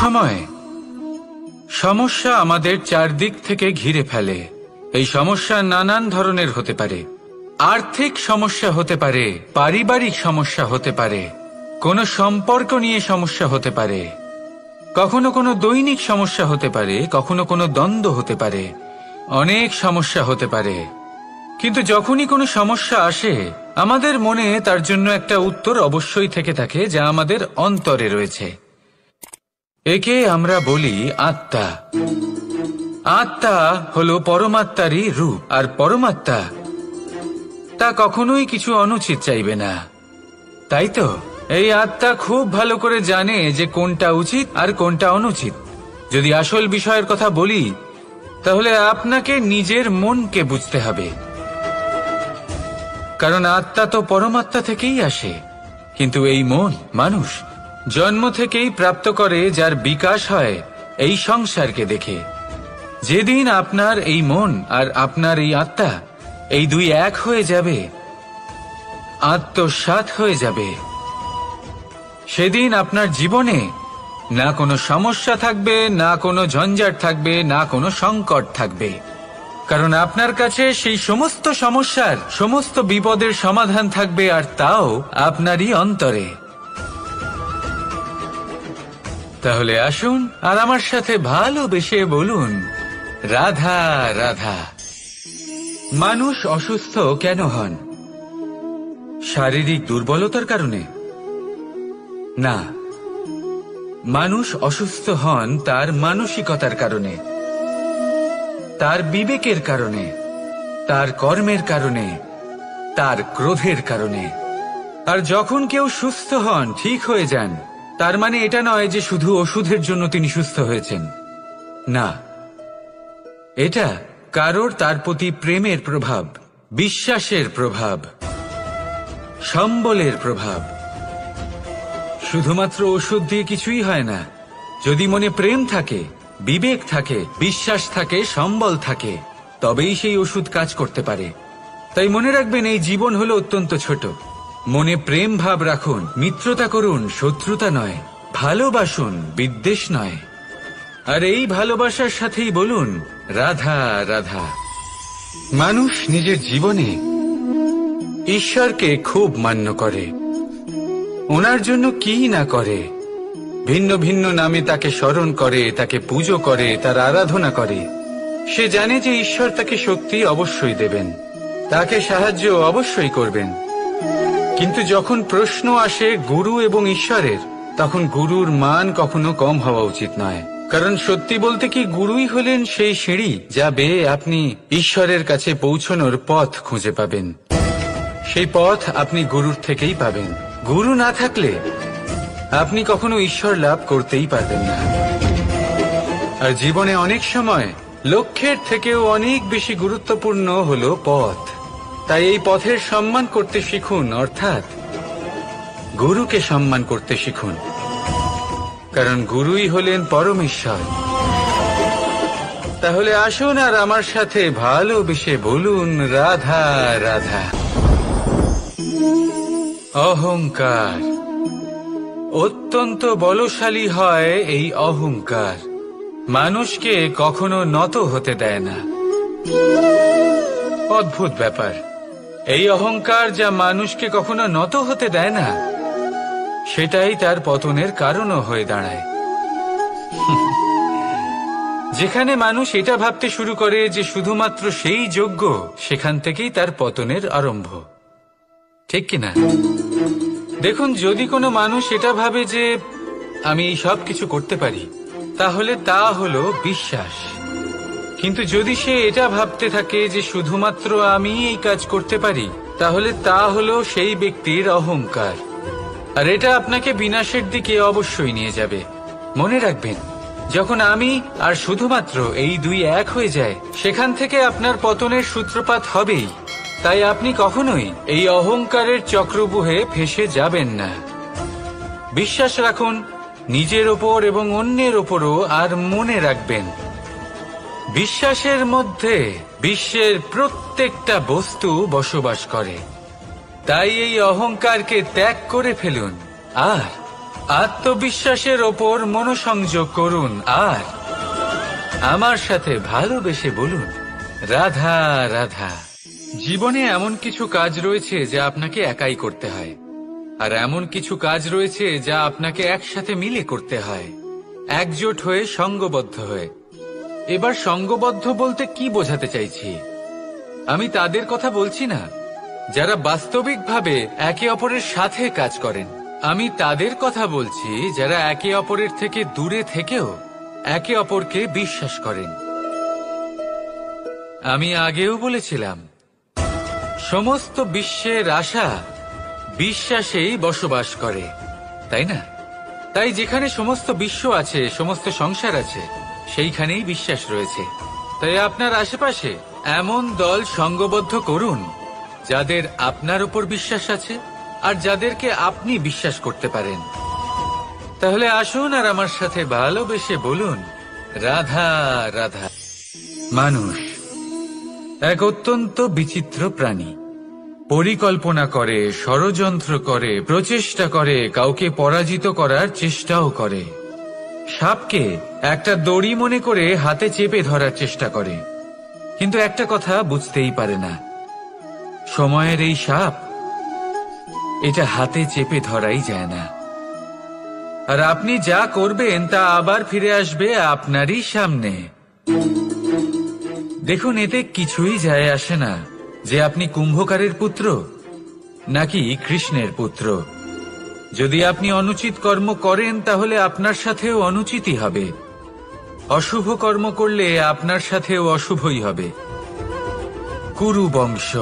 সময় সমস্যা আমাদের চারদিক থেকে ঘিরে ফেলে। এই সমস্যা নানান ধরনের হতে পারে। আর্থিক সমস্যা হতে পারে, পারিবারিক সমস্যা হতে পারে, কোনো সম্পর্ক নিয়ে সমস্যা হতে পারে, কখনো কোনো দৈনিক সমস্যা হতে পারে, কখনো কোনো দ্বন্দ্ব হতে পারে, অনেক সমস্যা হতে পারে। কিন্তু যখনই কোনো সমস্যা আসে আমাদের মনে তার জন্য একটা উত্তর অবশ্যই থেকে থাকে, যা আমাদের অন্তরে রয়েছে। একে আমরা বলি আত্মা। আত্মা হলো পরমাত্মারই রূপ, আর পরমাত্মা তা কখনোই কিছু অনুচিত চাইবে না, তাই তো? এই আত্মা খুব ভালো করে জানে যে কোনটা উচিত আর কোনটা অনুচিত। যদি আসল বিষয়ের কথা বলি, তাহলে আপনাকে নিজের মনকে বুঝতে হবে, কারণ আত্মা তো পরমাত্মা থেকেই আসে। কিন্তু এই মন মানুষ জন্ম থেকেই প্রাপ্ত করে, যার বিকাশ হয় এই সংসারকে দেখে। যেদিন আপনার এই মন আর আপনার এই আত্মা এই দুই এক হয়ে যাবে, আত্মসাৎ হয়ে যাবে, সেদিন আপনার জীবনে না কোনো সমস্যা থাকবে, না কোনো ঝঞ্ঝাট থাকবে, না কোনো সংকট থাকবে, কারণ আপনার কাছে সেই সমস্ত সমস্যার, সমস্ত বিপদের সমাধান থাকবে, আর তাও আপনারই অন্তরে। তাহলে আসুন আর আমার সাথে ভালোবেসে বলুন, রাধা রাধা। মানুষ অসুস্থ কেন হন? শারীরিক দুর্বলতার কারণে? না, মানুষ অসুস্থ হন তার মানসিকতার কারণে, তার বিবেকের কারণে, তার কর্মের কারণে, তার ক্রোধের কারণে। আর যখন কেউ সুস্থ হন, ঠিক হয়ে যান, তার মানে এটা নয় যে শুধু ওষুধের জন্য তিনি সুস্থ হয়েছেন। না, এটা কারোর তার প্রতি প্রেমের প্রভাব, বিশ্বাসের প্রভাব, সম্বলের প্রভাব। শুধুমাত্র ওষুধ দিয়ে কিছুই হয় না। যদি মনে প্রেম থাকে, বিবেক থাকে, বিশ্বাস থাকে, সম্বল থাকে, তবেই সেই ওষুধ কাজ করতে পারে। তাই মনে রাখবেন, এই জীবন হলো অত্যন্ত ছোট। মনে প্রেম ভাব রাখুন, মিত্রতা করুন, শত্রুতা নয়, ভালোবাসুন, বিদ্বেষ নয়। আর এই ভালোবাসার সাথেই বলুন, রাধা রাধা। মানুষ নিজের জীবনে ঈশ্বরকে খুব মান্য করে, ওনার জন্য কি না করে। ভিন্ন ভিন্ন নামে তাকে স্মরণ করে, তাকে পুজো করে, তার আরাধনা করে। সে জানে যে ঈশ্বর তাকে শক্তি অবশ্যই দেবেন, তাকে সাহায্য অবশ্যই করবেন। কিন্তু যখন প্রশ্ন আসে গুরু এবং ঈশ্বরের, তখন গুরুর মান কখনো কম হওয়া উচিত নয়। কারণ সত্যি বলতে কি, গুরুই হলেন সেই সিঁড়ি যা বেয়ে আপনি ঈশ্বরের কাছে পৌঁছানোর পথ খুঁজে পাবেন। সেই পথ আপনি গুরুর থেকেই পাবেন। গুরু না থাকলে আপনি কখনো ঈশ্বর লাভ করতেই পারবেন না। আর জীবনে অনেক সময় লক্ষ্যের থেকেও অনেক বেশি গুরুত্বপূর্ণ হলো পথ। তাই এই পথের সম্মান করতে শিখুন, অর্থাৎ গুরুকে সম্মান করতে শিখুন, কারণ গুরুই হলেন পরমেশ্বর। তাহলে আসুন আর আমার সাথে ভালোবেসে বলুন, রাধা রাধা। অহংকার অত্যন্ত বলশালী হয়। এই অহংকার মানুষকে কখনো নত হতে দেয় না। অদ্ভুত ব্যাপার, এই অহংকার যা মানুষকে কখনো নত হতে দেয় না, সেটাই তার পতনের কারণও হয়ে দাঁড়ায়। যেখানে মানুষ এটা ভাবতে শুরু করে যে শুধুমাত্র সেই যোগ্য, সেখান থেকেই তার পতনের আরম্ভ, ঠিক কিনা? দেখুন, যদি কোনো মানুষ এটা ভাবে যে আমি এই সব কিছু করতে পারি, তাহলে তা হলো বিশ্বাস। কিন্তু যদি সে এটা ভাবতে থাকে যে শুধুমাত্র আমি এই কাজ করতে পারি, তাহলে তা হলো সেই ব্যক্তির অহংকার। আর এটা আপনাকে বিনাশের দিকে অবশ্যই নিয়ে যাবে। মনে রাখবেন, যখন আমি আর শুধুমাত্র এই দুই এক হয়ে যায়, সেখান থেকে আপনার পতনের সূত্রপাত হবেই। তাই আপনি কখনোই এই অহংকারের চক্রব্যূহে ফেঁসে যাবেন না। বিশ্বাস রাখুন নিজের ওপর এবং অন্যের ওপরও। আর মনে রাখবেন, বিশ্বাসের মধ্যে বিশ্বের প্রত্যেকটা বস্তু বসবাস করে। তাই এই অহংকারকে ত্যাগ করে ফেলুন আর আত্মবিশ্বাসের ওপর মনোসংযোগ করুন আর আমার সাথে ভালোবেসে বলুন, রাধা রাধা। জীবনে এমন কিছু কাজ রয়েছে যা আপনাকে একাই করতে হয়, আর এমন কিছু কাজ রয়েছে যা আপনাকে একসাথে মিলে করতে হয়, একজোট হয়ে, সঙ্গবদ্ধ হয়ে। এবার সঙ্গবদ্ধ বলতে কি বোঝাতে চাইছি? আমি তাদের কথা বলছি না যারা বাস্তবিকভাবে একে অপরের সাথে কাজ করেন। আমি তাদের কথা বলছি যারা একে অপরের থেকে দূরে থেকেও একে অপরকে বিশ্বাস করেন। আমি আগেও বলেছিলাম, সমস্ত বিশ্বের আশা বিশ্বাসেই বসবাস করে, তাই না? তাই যেখানে সমস্ত বিশ্ব আছে, সমস্ত সংসার আছে, সেইখানেই বিশ্বাস রয়েছে। তাই আপনার আশেপাশে এমন দল সঙ্গবদ্ধ করুন যাদের আপনার উপর বিশ্বাস আছে আর যাদেরকে আপনি বিশ্বাস করতে পারেন। তাহলে আসুন আর আমার সাথে ভালোবেসে বলুন, রাধা রাধা। মানুষ এক অত্যন্ত বিচিত্র প্রাণী। পরিকল্পনা করে, ষড়যন্ত্র করে, প্রচেষ্টা করে, কাউকে পরাজিত করার চেষ্টাও করে। সাপকে একটা দড়ি মনে করে হাতে চেপে ধরার চেষ্টা করে, কিন্তু একটা কথা বুঝতেই পারে না, সময়ের এই সাপ, এটা হাতে চেপে ধরাই যায় না। আর আপনি যা করবেন তা আবার ফিরে আসবে আপনারই সামনে। দেখুন, এতে কিছুই যায় আসে না যে আপনি কুম্ভকারের পুত্র নাকি কৃষ্ণের পুত্র। যদি আপনি অনুচিত কর্ম করেন তাহলে আপনার সাথেও অনুচিতই হবে। অশুভ কর্ম করলে আপনার সাথেও অশুভই হবে। কুরু বংশ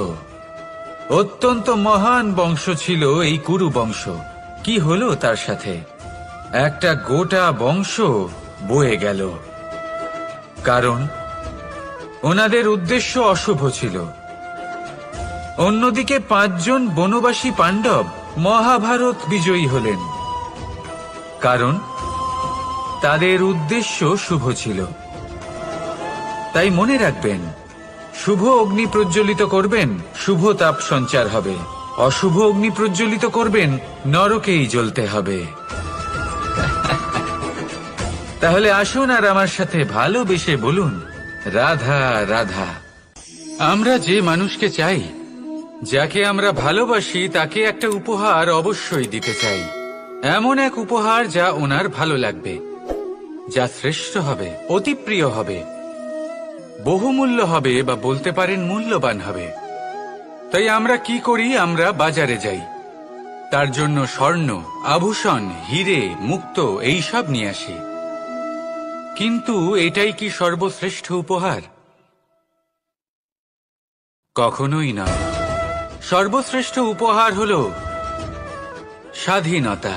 অত্যন্ত মহান বংশ ছিল। এই কুরু বংশ কি হলো তার সাথে? একটা গোটা বংশ বয়ে গেল, কারণ ওনাদের উদ্দেশ্য অশুভ ছিল। অন্যদিকে 5 জন বনবাসী পাণ্ডব মহাভারত বিজয়ী হলেন, কারণ তাদের উদ্দেশ্য শুভ ছিল। তাই মনে রাখবেন, শুভ অগ্নি প্রজ্বলিত করবেন, শুভ তাপ সঞ্চার হবে। অশুভ অগ্নি প্রজ্বলিত করবেন, নরকেই জ্বলতে হবে। তাহলে আসুন আর আমার সাথে ভালোবেসে বলুন, রাধা রাধা। আমরা যে মানুষকে চাই, যাকে আমরা ভালোবাসি, তাকে একটা উপহার অবশ্যই দিতে চাই। এমন এক উপহার যা ওনার ভালো লাগবে, যা শ্রেষ্ঠ হবে, অতি প্রিয় হবে, বহুমূল্য হবে, বা বলতে পারেন মূল্যবান হবে। তাই আমরা কি করি? আমরা বাজারে যাই, তার জন্য স্বর্ণ, আভূষণ, হিরে, মুক্ত এইসব নিয়ে আসি। কিন্তু এটাই কি সর্বশ্রেষ্ঠ উপহার? কখনোই নয়। সর্বশ্রেষ্ঠ উপহার হলো স্বাধীনতা,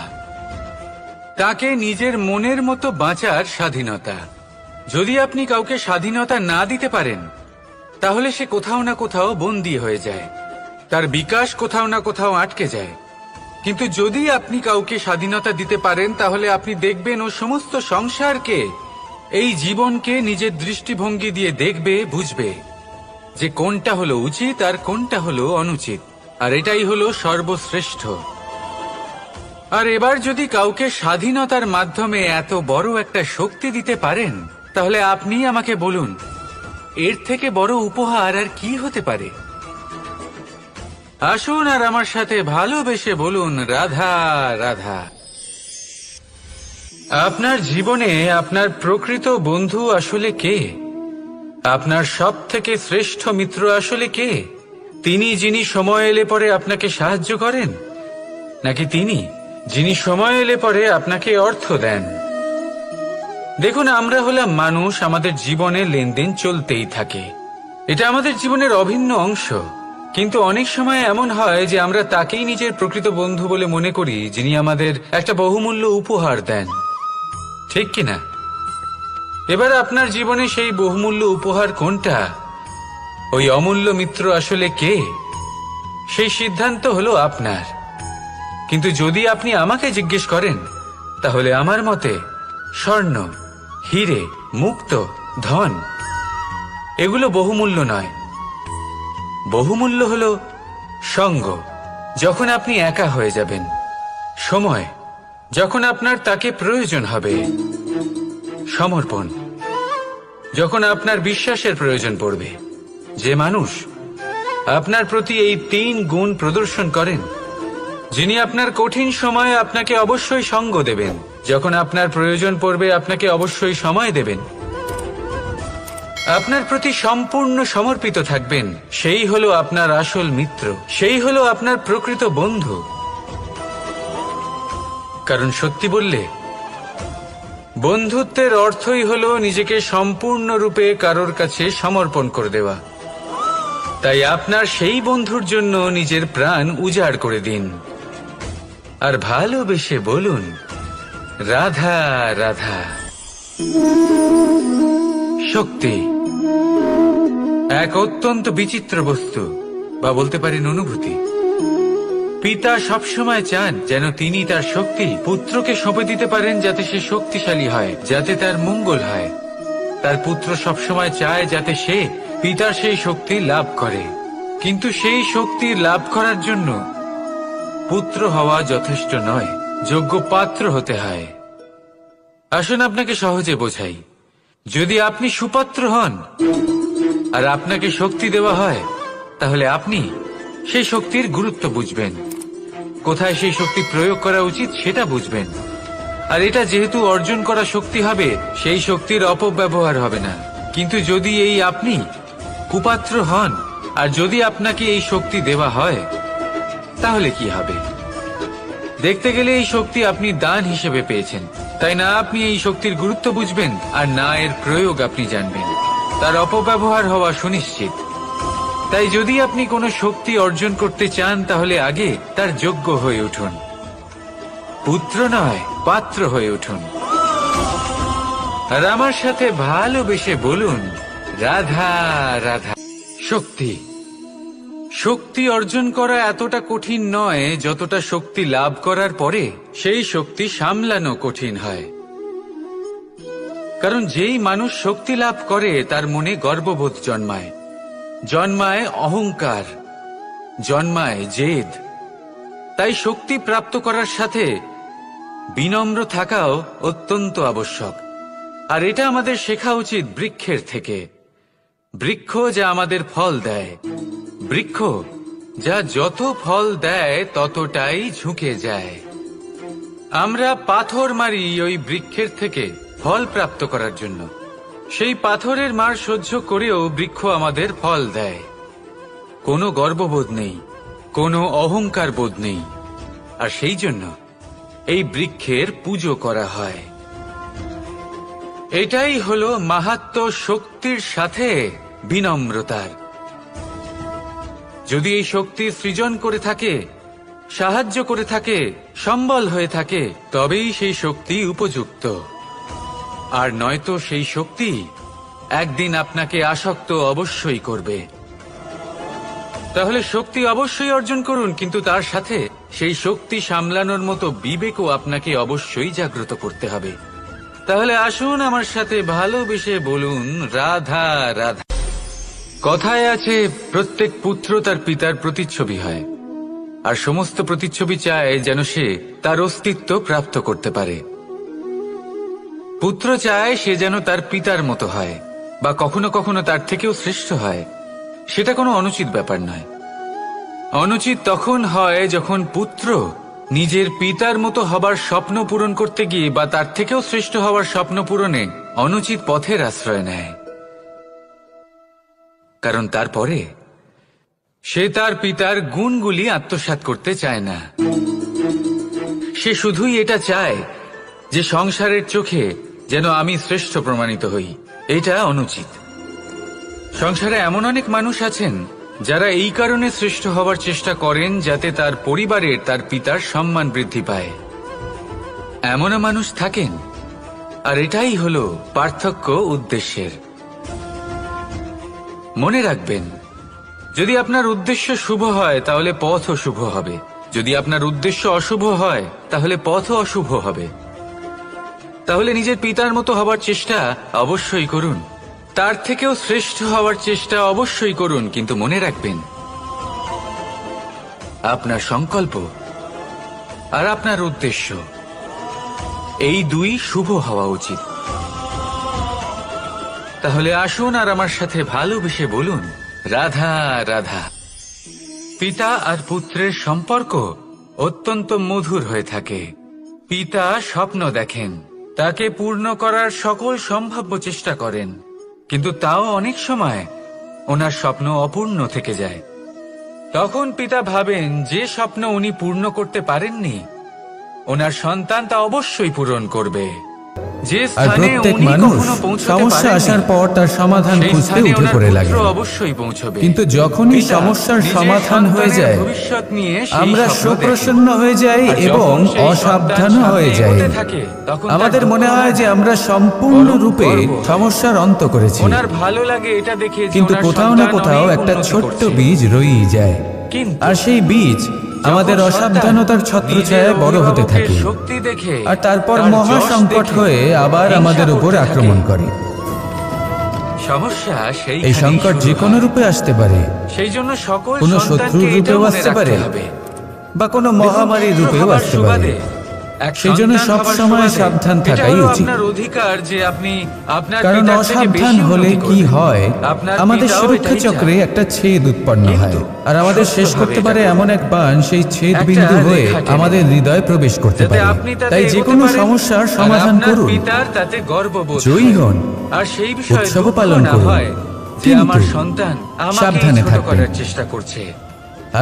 তাকে নিজের মনের মতো বাঁচার স্বাধীনতা। যদি আপনি কাউকে স্বাধীনতা না দিতে পারেন, তাহলে সে কোথাও না কোথাও বন্দী হয়ে যায়, তার বিকাশ কোথাও না কোথাও আটকে যায়। কিন্তু যদি আপনি কাউকে স্বাধীনতা দিতে পারেন, তাহলে আপনি দেখবেন ও সমস্ত সংসারকে, এই জীবনকে নিজের দৃষ্টিভঙ্গি দিয়ে দেখবে, বুঝবে যে কোনটা হলো উচিত আর কোনটা হলো অনুচিত, আর এটাই হলো সর্বশ্রেষ্ঠ। আর এবার যদি কাউকে স্বাধীনতার মাধ্যমে এত বড় একটা শক্তি দিতে পারেন, তাহলে আপনি আমাকে বলুন, এর থেকে বড় উপহার আর কি হতে পারে? আসুন আর আমার সাথে ভালোবেসে বলুন, রাধা রাধা। আপনার জীবনে আপনার প্রকৃত বন্ধু আসলে কে? আপনার সব থেকে শ্রেষ্ঠ মিত্র আসলে কে? তিনি যিনি সময় এলে পরে আপনাকে সাহায্য করেন, নাকি তিনি যিনি সময় এলে পরে আপনাকে অর্থ দেন? দেখুন, আমরা হলাম মানুষ, আমাদের জীবনে লেনদেন চলতেই থাকে, এটা আমাদের জীবনের অভিন্ন অংশ। কিন্তু অনেক সময় এমন হয় যে আমরা তাকেই নিজের প্রকৃত বন্ধু বলে মনে করি, যিনি আমাদের একটা বহুমূল্য উপহার দেন, ঠিক কিনা? এবার আপনার জীবনে সেই বহুমূল্য উপহার কোনটা, ওই অমূল্য মিত্র আসলে কে, সেই সিদ্ধান্ত হলো আপনার। কিন্তু যদি আপনি আমাকে জিজ্ঞেস করেন, তাহলে আমার মতে স্বর্ণ, হিরে, মুক্ত, ধন এগুলো বহুমূল্য নয়। বহুমূল্য হলো সঙ্গ, যখন আপনি একা হয়ে যাবেন, সময়, যখন আপনার তাকে প্রয়োজন হবে, সমর্পণ। যখন আপনার বিশ্বাসের প্রয়োজন পড়বে, যে মানুষ আপনার প্রতি এই 3 গুণ প্রদর্শন করেন, যিনি আপনার কঠিন সময়ে আপনাকে অবশ্যই সঙ্গ দেবেন, যখন আপনার প্রয়োজন পড়বে আপনাকে অবশ্যই সময় দেবেন, আপনার প্রতি সম্পূর্ণ সমর্পিত থাকবেন, সেই হলো আপনার আসল মিত্র, সেই হলো আপনার প্রকৃত বন্ধু। কারণ সত্যি বললে, বন্ধুত্বের অর্থই হলো নিজেকে সম্পূর্ণরূপে কারোর কাছে সমর্পণ করে দেওয়া। তাই আপনার সেই বন্ধুর জন্য নিজের প্রাণ উজাড় করে দিন, আর ভালোবেসে বলুন, রাধা রাধা। শক্তি এক অত্যন্ত বিচিত্র বস্তু, বা বলতে পারেন অনুভূতি। পিতা সবসময় চান যেন তিনি তার শক্তি পুত্রকে সঁপে দিতে পারেন, যাতে সে শক্তিশালী হয়, যাতে তার মঙ্গল হয়। তার পুত্র সবসময় চায় যাতে সে পিতার সেই শক্তি লাভ করে, কিন্তু সেই শক্তি লাভ করার জন্য পুত্র হওয়া যথেষ্ট নয়, যোগ্য পাত্র হতে হয়। আসুন আপনাকে সহজে বোঝাই। যদি আপনি সুপাত্র হন আর আপনাকে শক্তি দেওয়া হয়, তাহলে আপনি সেই শক্তির গুরুত্ব বুঝবেন, কোথায় সেই শক্তি প্রয়োগ করা উচিত সেটা বুঝবেন। আর এটা যেহেতু অর্জন করা শক্তি হবে, সেই শক্তির অপব্যবহার হবে না। কিন্তু যদি এই আপনি কুপাত্র হন আর যদি আপনাকে এই শক্তি দেওয়া হয়, তাহলে কি হবে? দেখতে গেলে এই শক্তি আপনি দান হিসেবে পেয়েছেন, তাই না আপনি এই শক্তির গুরুত্ব বুঝবেন, আর না এর প্রয়োগ আপনি জানবেন। তার অপব্যবহার হওয়া সুনিশ্চিত। তাই যদি আপনি কোনো শক্তি অর্জন করতে চান, তাহলে আগে তার যোগ্য হয়ে উঠুন, পুত্র নয় পাত্র হয়ে উঠুন। আর আমার সাথে ভালোবেসে বলুন, রাধা রাধা। শক্তি শক্তি অর্জন করা এতটা কঠিন নয় যতটা শক্তি লাভ করার পরে সেই শক্তি সামলানো কঠিন হয়। কারণ যেই মানুষ শক্তি লাভ করে তার মনে গর্ববোধ জন্মায়, জন্মায় অহংকার, জন্মায় জেদ। তাই শক্তি প্রাপ্ত করার সাথে বিনম্র থাকাও অত্যন্ত আবশ্যক। আর এটা আমাদের শেখা উচিত বৃক্ষের থেকে। বৃক্ষ যা আমাদের ফল দেয়, বৃক্ষ যা যত ফল দেয় ততটাই ঝুঁকে যায়। আমরা পাথর মারি ওই বৃক্ষের থেকে ফল প্রাপ্ত করার জন্য। সেই পাথরের মার সহ্য করেও বৃক্ষ আমাদের ফল দেয়। কোনো গর্ববোধ নেই, কোনো অহংকার বোধ নেই, আর সেই জন্য এই বৃক্ষের পুজো করা হয়। এটাই হলো মাহাত্ম্য শক্তির সাথে বিনম্রতার। যদি এই শক্তি সৃজন করে থাকে, সাহায্য করে থাকে, সম্বল হয়ে থাকে, তবেই সেই শক্তি উপযুক্ত। আর নয়তো সেই শক্তি একদিন আপনাকে আসক্ত অবশ্যই করবে। তাহলে শক্তি অবশ্যই অর্জন করুন, কিন্তু তার সাথে সেই শক্তি সামলানোর মতো বিবেকও আপনাকে অবশ্যই জাগ্রত করতে হবে। তাহলে আসুন আমার সাথে ভালোবেসে বলুন, রাধা রাধা। কথায় আছে, প্রত্যেক পুত্র তার পিতার প্রতিচ্ছবি হয়, আর সমস্ত প্রতিচ্ছবি চায় যেন সে তার অস্তিত্ব প্রাপ্ত করতে পারে। পুত্র চায় সে যেন তার পিতার মতো হয়, বা কখনো কখনো তার থেকেও শ্রেষ্ঠ হয়। সেটা কোনো অনুচিত ব্যাপার নয়। অনুচিত তখন হয় যখন পুত্র নিজের পিতার মতো হবার স্বপ্ন পূরণ করতে গিয়ে বা তার থেকেও শ্রেষ্ঠ হওয়ার স্বপ্ন পূরণে অনুচিত পথের আশ্রয় নেয়। কারণ তারপরে সে তার পিতার গুণগুলি আত্মসাৎ করতে চায় না। সে শুধুই এটা চায় যে সংসারের চোখে যেন আমি শ্রেষ্ঠ প্রমাণিত হই। এটা অনুচিত। সংসারে এমন অনেক মানুষ আছেন যারা এই কারণে শ্রেষ্ঠ হওয়ার চেষ্টা করেন যাতে তার পরিবারের তার পিতার সম্মান বৃদ্ধি পায়। এমনও মানুষ থাকেন, আর এটাই হলো পার্থক্য উদ্দেশ্যের। মনে রাখবেন, যদি আপনার উদ্দেশ্য শুভ হয় তাহলে পথও শুভ হবে, যদি আপনার উদ্দেশ্য অশুভ হয় তাহলে পথও অশুভ হবে। তাহলে নিজের পিতার মতো হবার চেষ্টা অবশ্যই করুন, তার থেকেও শ্রেষ্ঠ হওয়ার চেষ্টা অবশ্যই করুন, কিন্তু মনে রাখবেন আপনার সংকল্প আর আপনার উদ্দেশ্য এই দুই শুভ হওয়া উচিত। তাহলে আসুন আর আমার সাথে ভালোবেসে বলুন, রাধা রাধা। পিতা আর পুত্রের সম্পর্ক অত্যন্ত মধুর হয়ে থাকে। পিতা স্বপ্ন দেখেন, তাকে পূর্ণ করার সকল সম্ভাব্য চেষ্টা করেন, কিন্তু তাও অনেক সময় ওনার স্বপ্ন অপূর্ণ থেকে যায়। তখন পিতা ভাবেন যে স্বপ্ন উনি পূর্ণ করতে পারেননি, ওনার সন্তান তা অবশ্যই পূরণ করবে। যে স্থানে উনি কখনো পৌঁছতে সমস্যা পারেননি, আসার পর তার সমাধান সেই খুঁজতে স্থানে উঠে ওনার পড়ে পুত্র লাগে। অবশ্যই পৌঁছবে। কিন্তু যখনই পিতা সমস্যার নিজের সমাধান হয়ে সন্তানের যায়, ভবিষ্যৎ নিয়ে সেই আমরা স্বপ্ন সুপ্রসন্ন দেখেন। হয়ে যাই আর এবং যখন সেই অসাবধান সন্তান হয়ে সামনে যাই। এগোতে থাকে, তখন তার আমাদের দুঃখ মনে হয় যে আমরা বরং সম্পূর্ণরূপে গর্ব হয়। সমস্যার অন্ত করেছি, ওনার ভালো লাগে এটা দেখে যে কিন্তু ওনার কোথাও না সন্তান কোথাও অনেক একটা উন্নতি ছোট্ট করছে। বীজ রয়েই যায়, কিন্তু আর সেই বীজ আমাদের যখন অসাবধানতার সন্তান ছত্রছায়ায় নিজের বড় হতে অভিভাবকের থাকে, শক্তি দেখে আর তারপর তার মহা যশ সংকট দেখে হয়ে আবার হিংসা আমাদের উপর করতে আক্রমণ থাকে। করে। সমস্যা এই সংকট যে কোনো রূপে আসতে পারে, সেই জন্য সকল কোনো সন্তানকে শত্রুর এটা রূপেও মনে আসতে রাখতে পারে, হবে। বা কোনো মহামারীর দেখুন, রূপেও হবার আসতে পারে। সুবাদে, এক সেই জন্য সন্তান হবার সবসময় সুবাদে সাবধান এটা থাকাই হলো উচিত। আপনার অধিকার যে আপনি আপনার কারণ পিতার থেকে অসাবধান বেশি হলে উন্নতি কি করবেন। হয়, আপনার আমাদের পিতাও সুরক্ষা এটাই চক্রে চান। একটা ছেদ উৎপন্ন হয়, কিন্তু আর আমাদের শেষ সত্যভাবে করতে এটা পারে করুন। এমন এক বাণ সেই ছেদ একটা বিন্দু হয়ে রেখা টেনে আমাদের হৃদয়ে প্রবেশ করতে যাতে পারে। আপনি তাতে তাই যে এগোতে কোনো পারেন, সমস্যার আর সমাধান আপনার করুন, পিতার তাতে গর্ববোধ জয়ী হয়। হন, আর সেই বিষয়ে উৎসব দুঃখ পালন না করুন। হয় যে কিন্তু আমার সন্তান আমাকে সাবধানে ছোট থাকবেন। করার চেষ্টা করছে।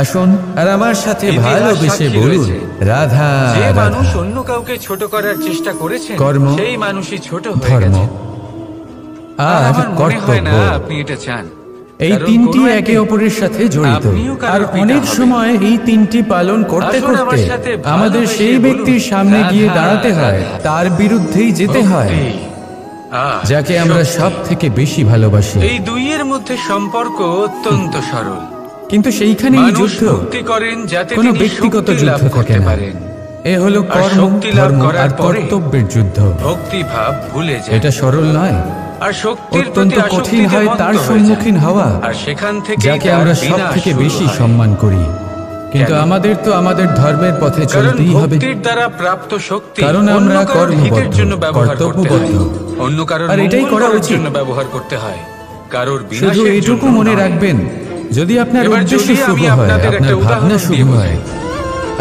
আসুন আর আমার সাথে ইতিহাস ভালোবেসে সাক্ষী বলুন, রয়েছে, রাধা যে রাধা। মানুষ অন্য কাউকে ছোট করার চেষ্টা করেছেন, কর্ম, সেই মানুষই ছোট হয়ে ধর্ম গেছে। আর আমার মনে হয় কর্তব্য, না আপনি এটা চান। এই কারণ তিনটি কোনো একে একদিন অপরের সাথে জড়িত, আপনিও কারোর আর পিতা অনেক হবেন। সময় এই তিনটি পালন করতে আসুন আমার করতে সাথে আমাদের ভালোবেসে সেই বলুন, ব্যক্তির সামনে গিয়ে রাধা, দাঁড়াতে হয়, রাধা। তার বিরুদ্ধেই যেতে হয়, ভক্তি, আর যাকে আমরা শক্তি। সব থেকে বেশি ভালোবাসি। এই দুইয়ের মধ্যে সম্পর্ক অত্যন্ত সরল। কিন্তু সেইখানে মানুষ যুদ্ধ, ভক্তি করেন যাতে কোনো তিনি ব্যক্তিগত শক্তি লাভ যুদ্ধ থাকে করতে না। পারেন। এ হলো আর কর্ম, শক্তি লাভ ধর্ম করার আর পরে কর্তব্যের যুদ্ধ। ভক্তি ভাব ভুলে যায়। এটা সরল নয়, আর শক্তির অত্যন্ত প্রতি কঠিন আসক্তিতে হয় মত্ত তার হয়ে যায়। সম্মুখীন হওয়া, আর সেখান থেকে যাকে আমরা সব থেকে বেশি সম্মান করি। কিন্তু কেন? আমাদের তো আমাদের ধর্মের পথে কারণ চলতেই হবে, ভক্তির দ্বারা প্রাপ্ত শক্তি কারণ অন্য আমরা কারোর হিতের কর্মবদ্ধ, জন্য ব্যবহার করতে হয়, কর্তব্যবদ্ধ। অন্য কারোর আর এটাই মঙ্গল করা করার উচিত। জন্য ব্যবহার করতে হয়, কারোর শুধু বিনাশের এটুকু জন্য মনে নয়। রাখবেন, যদি আপনার এবার উদ্দেশ্য যদি শুভ আমি হয়, আপনাদের আপনার একটা ভাবনা উদাহরণ শুভ দিয়ে হয়, বোঝাই।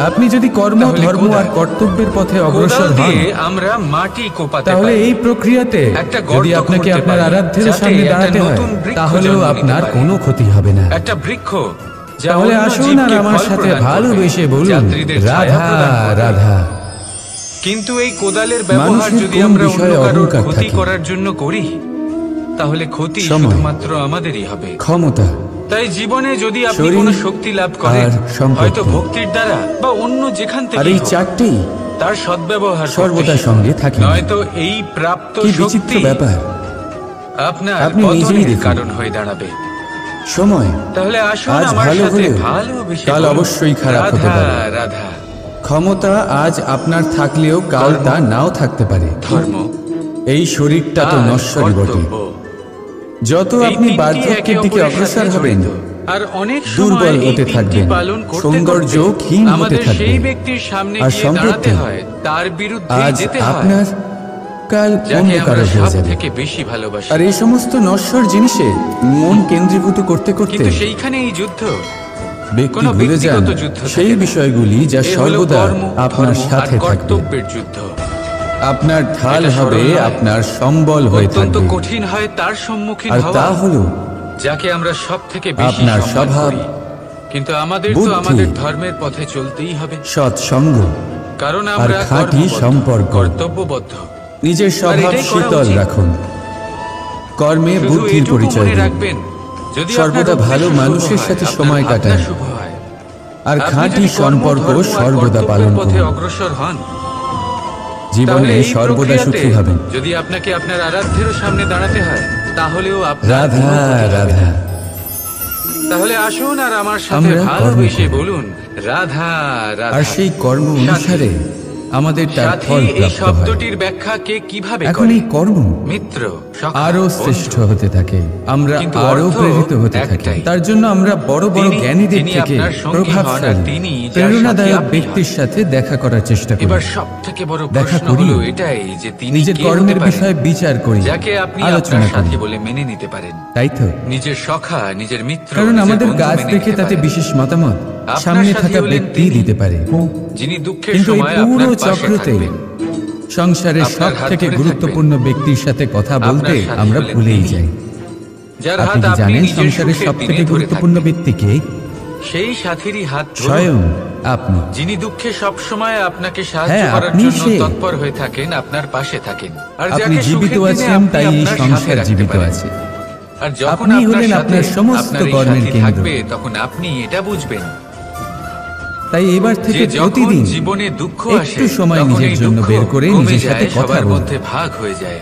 আপনি যদি কর্ম, তাহলে ধর্ম কোদাল। আর কর্তব্যের পথে কোদাল অগ্রসর হন, দিয়ে আমরা মাটি কোপাতে তাহলে পারি। এই প্রক্রিয়াতে একটা যদি গর্ত আপনাকে করতে আপনার পারি, আরাধ্যের যাতে সামনে একটা দাঁড়াতে হয়, নতুন বৃক্ষ তাহলেও জন্ম নিতে আপনার পারে। কোনো ক্ষতি হবে না। একটা বৃক্ষ যা তাহলে অন্য আসুন আর জীবকে আমার ফল সাথে প্রদান করবে, ভালোবেসে বলুন, যাত্রীদের ছায়া রাধা প্রদান করবে। রাধা। কিন্তু এই কোদালের ব্যবহার মানুষের যদি কোন আমরা অন্য বিষয়ে কারোর অহংকার ক্ষতি থাকে? করার জন্য করি, তাহলে ক্ষতি সময়, শুধুমাত্র আমাদেরই হবে। ক্ষমতা, তাই জীবনে যদি আপনি শরীর কোনো শক্তি লাভ করেন, আর সম্পত্তি। হয়তো ভক্তির দ্বারা বা অন্য যেখান আর থেকে এই চারটেই তার সদ্ব্যবহার করতে সর্বদা শিখুন। সঙ্গে থাকে না। নয়তো এই প্রাপ্ত কি বিচিত্র শক্তি ব্যাপার! আপনার আপনি নিজেই পতনের দেখুন। কারণ হয়ে দাঁড়াবে। সময় তাহলে আসুন আজ আমার ভালো সাথে হলেও ভালোবেসে কাল বলুন, অবশ্যই খারাপ হতে রাধা পারে। রাধা। ক্ষমতা আজ আপনার থাকলেও কাল কর্ম, তা নাও থাকতে পারে। ধর্ম এই শরীরটা তো আর নশ্বরই বটে। কর্তব্য। যত এই আপনি তিনটি বার্ধক্যের একে দিকে অপরের অগ্রসর সাথে হবেন, জড়িত। আর অনেক সময় দুর্বল এই হতে তিনটি থাকবেন, পালন করতে সৌন্দর্য করতে ক্ষীণ হতে আমাদের থাকবে। সেই ব্যক্তির সামনে আর গিয়ে সম্প্রতি দাঁড়াতে হয়, তার বিরুদ্ধে আজ যেতে হয়, আপনার কাল যাকে অন্য আমরা কারো হয়ে সব যাবে। থেকে বেশি ভালোবাসি। আর এই সমস্ত নশ্বর জিনিসে মন কেন্দ্রীভূত করতে করতে কিন্তু সেইখানে এই যুদ্ধ ব্যক্তি কোনো ভুলে যান ব্যক্তিগত যুদ্ধ থাকে সেই না। বিষয়গুলি যা এ হলো সর্বদা কর্ম, আপনার ধর্ম আর সাথে থাকবে। কর্তব্যের যুদ্ধ। আপনার ঢাল এটা হবে সরল নয়। আপনার সম্বল হয়ে অত্যন্ত থাকবে, কঠিন হয় তার সম্মুখীন আর হওয়া, তা হলো যাকে আমরা সব থেকে বেশি আপনার সম্মান স্বভাব, করি। কিন্তু আমাদের তো বুদ্ধি, আমাদের ধর্মের পথে চলতেই হবে, সৎসঙ্গ, কারণ আর আমরা খাঁটি কর্মবদ্ধ, সম্পর্ক। কর্তব্যবদ্ধ। নিজের স্বভাব এটাই করা শীতল উচিত। রাখুন, কর্মে শুধু বুদ্ধির এটুকু পরিচয় মনে দিন, রাখবেন, যদি সর্বদা আপনার ভালো উদ্দেশ্য শুভ মানুষের হয়, সাথে আপনার সময় ভাবনা কাটান, শুভ হয়, আর আপনি খাঁটি যদি কর্ম, সম্পর্ক ধর্ম আর সর্বদা কর্তব্যের পালন পথে করুন, অগ্রসর হন, জীবনে তাহলে এই সর্বদা প্রক্রিয়াতে সুখী হবেন। যদি আপনাকে আপনার আরাধ্যের সামনে দাঁড়াতে হয়, তাহলেও আপনার রাধা কোনো ক্ষতি হবে না। রাধা। তাহলে আসুন আর আমার সাথে আমরা কর্ম ভালোবেসে করি। বলুন, রাধা রাধা। আর সেই কর্ম অনুসারে আমাদের তার সাথী ফল এই প্রাপ্ত হয়। শব্দটির ব্যাখ্যা কে কিভাবে এখন করে? এই কর্ম মিত্র, সখা, আরো বন্ধু। শ্রেষ্ঠ হতে থাকে, আমরা কিন্তু আরো অর্থ প্রেরিত হতে থাকি। একটাই। তার জন্য আমরা বড় বড় তিনি- জ্ঞানীদের তিনি থেকে আপনার সঙ্গী হন, আর প্রভাবশালী তিনি যার সাথী প্রেরণাদায়ক আপনি ব্যক্তির হন। সাথে দেখা করার চেষ্টা করি। এবার সব থেকে বড় দেখা প্রশ্ন করি। হলো এটাই যে তিনি নিজের কে কর্মের হতে পারেন, বিষয়ে বিচার করি, যাকে আপনি আলোচনা আপনার করি, সাথী বলে মেনে নিতে পারেন। তাই তো? নিজের সখা, নিজের মিত্র, কারণ নিজের আমাদের বন্ধু কাজ মেনে দেখে নিতে তাতে পারেন। বিশেষ মতামত আপনার সামনে সাথী থাকা হলেন ব্যক্তি তিনি, দিতে পারে। যিনি দুঃখের কিন্তু এই সময় পুরো আপনার পাশে চক্রতে থাকবেন। সংসারের আপনার সব হাত থেকে ধরে গুরুত্বপূর্ণ ব্যক্তির সাথে কথা বলতে আপনার সাথী আমরা হলেন ভুলেই তিনি। যাই। যার আপনি হাত কি আপনি জানেন নিজের সংসারের সুখের সব দিনে থেকে ধরে গুরুত্বপূর্ণ থাকবেন। ব্যক্তিকে? সেই সাথীরই হাত ধরুন, স্বয়ং আপনি। যিনি দুঃখে সব সময় আপনাকে সাহায্য হ্যাঁ, করার আপনি জন্য সে। তৎপর হয়ে থাকেন, আপনার পাশে থাকেন। আর আপনি যাকে জীবিত সুখের দিনে আছেন, আপনি তাই এই আপনার সাথে সংসার রাখতে জীবিত পারেন। আছে। আর যখন আপনি হলেন সাথে আপনার সমস্ত আপনার এই কর্মের সাথী কেন্দ্র। থাকবে, তখন আপনি এটা বুঝবেন তাই এবার যে থেকে যখন প্রতিদিন জীবনে দুঃখ আসে, একটু সময় তখন নিজের এই জন্য দুঃখ বের করে কমে নিজের সাথে যায়, কথা সবার বলুন। মধ্যে ভাগ হয়ে যায়।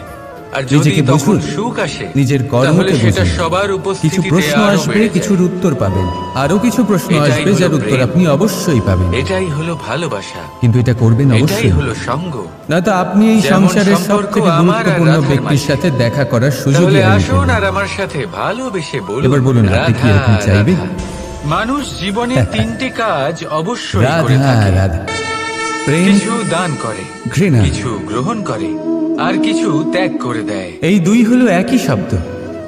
আর যদি নিজেকে তখন বুঝুন, সুখ আসে, নিজের তাহলে কর্মকে সেটা বুঝুন। সবার কিছু উপস্থিতিতে প্রশ্ন আরো আসবে, বেড়ে যায়। কিছুর উত্তর পাবেন, আরো কিছু প্রশ্ন এটাই আসবে হলো যার উত্তর প্রেম। আপনি অবশ্যই পাবেন। এটাই হলো ভালোবাসা, কিন্তু এটা করবেন এটাই অবশ্যই। হলো সঙ্গ। নয়তো আপনি এই যেমন সংসারের সব সম্পর্ক থেকে আমার আর গুরুত্বপূর্ণ রাধার ব্যক্তির মাঝে। সাথে দেখা করার সুযোগ তাহলে আসুন আর আমার সাথে ভালোবেসে বলুন, এবার বলুন, আপনি কি রাধা, এরকম চাইবেন? রাধা। মানুষ জীবনে তিনটে কাজ অবশ্যই করে রাধা থাকে। রাধা। প্রেম, কিছু দান করে, ঘৃণা। কিছু গ্রহণ করে, আর কিছু ত্যাগ করে দেয়। এই দুই হলো একই শব্দ।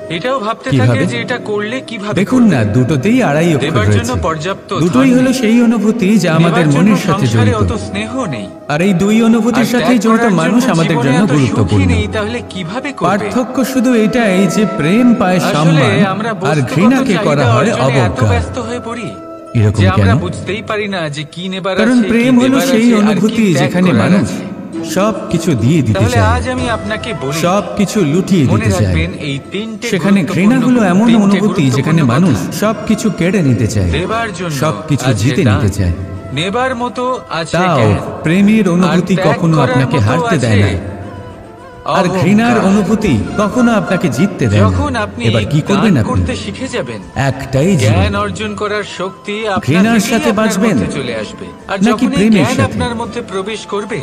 এটাও ভাবতে কিভাবে? থাকে যে এটা করলে কিভাবে দেখুন করবে। না, দুটোতেই আড়াই অক্ষর দেবার জন্য রয়েছে। পর্যাপ্ত দুটোই ধন হলো নেই। সেই অনুভূতি যা আমাদের নেবার মনের জন্য সাথে সংসারে জড়িত। অত স্নেহ নেই। আর এই দুই অনুভূতির আর সাথেই ত্যাগ জড়িত করার মানুষ জন্য আমাদের জীবনে জন্য এত সুখী গুরুত্বপূর্ণ। নেই, তাহলে কিভাবে করবে? পার্থক্য শুধু এটাই যে প্রেম পায় আসলে সম্মান আমরা আর বস্তুগত ঘৃণাকে চাহিদা করা হয় অর্জনে এত অবজ্ঞা। ব্যস্ত হয়ে পড়ি এরকম যে আমরা কেন? বুঝতেই পারি না যে কি নেবার কারণ আছে, কি প্রেম হলো দেবার সেই আছে, আর কি অনুভূতি ত্যাগ যেখানে করার মানুষ আছে। সব কিছু দিয়ে দিতে তাহলে চায়, আজ আমি আপনাকে বলি, সব কিছু লুটিয়ে মনে দিতে চায়। রাখবেন এই তিনটে সেখানে ঘৃণা হলো এমন অনুভূতি যেখানে মানুষ সব কিছু কেড়ে নিতে চায়, দেবার জন্য সব কিছু আছে জিতে দান। নিতে চায়। নেবার মতো আছে তাও জ্ঞান, প্রেমের অনুভূতি আর ত্যাগ কখনো করার আপনাকে মতো হারতে আছে দেয় না, আর অহংকার। ঘৃণার অনুভূতি কখনো আপনাকে জিততে দেয় না। যখন আপনি এবার কি করবেন দান আপনি? করতে শিখে যাবেন, একটাই জীবন। জ্ঞান অর্জন করার শক্তি আপনার ঘৃণার থেকেই সাথে আপনার বাঁচবেন মধ্যে চলে আসবে। আর নাকি যখন এই প্রেমের জ্ঞান সাথে? আপনার মধ্যে প্রবেশ করবে,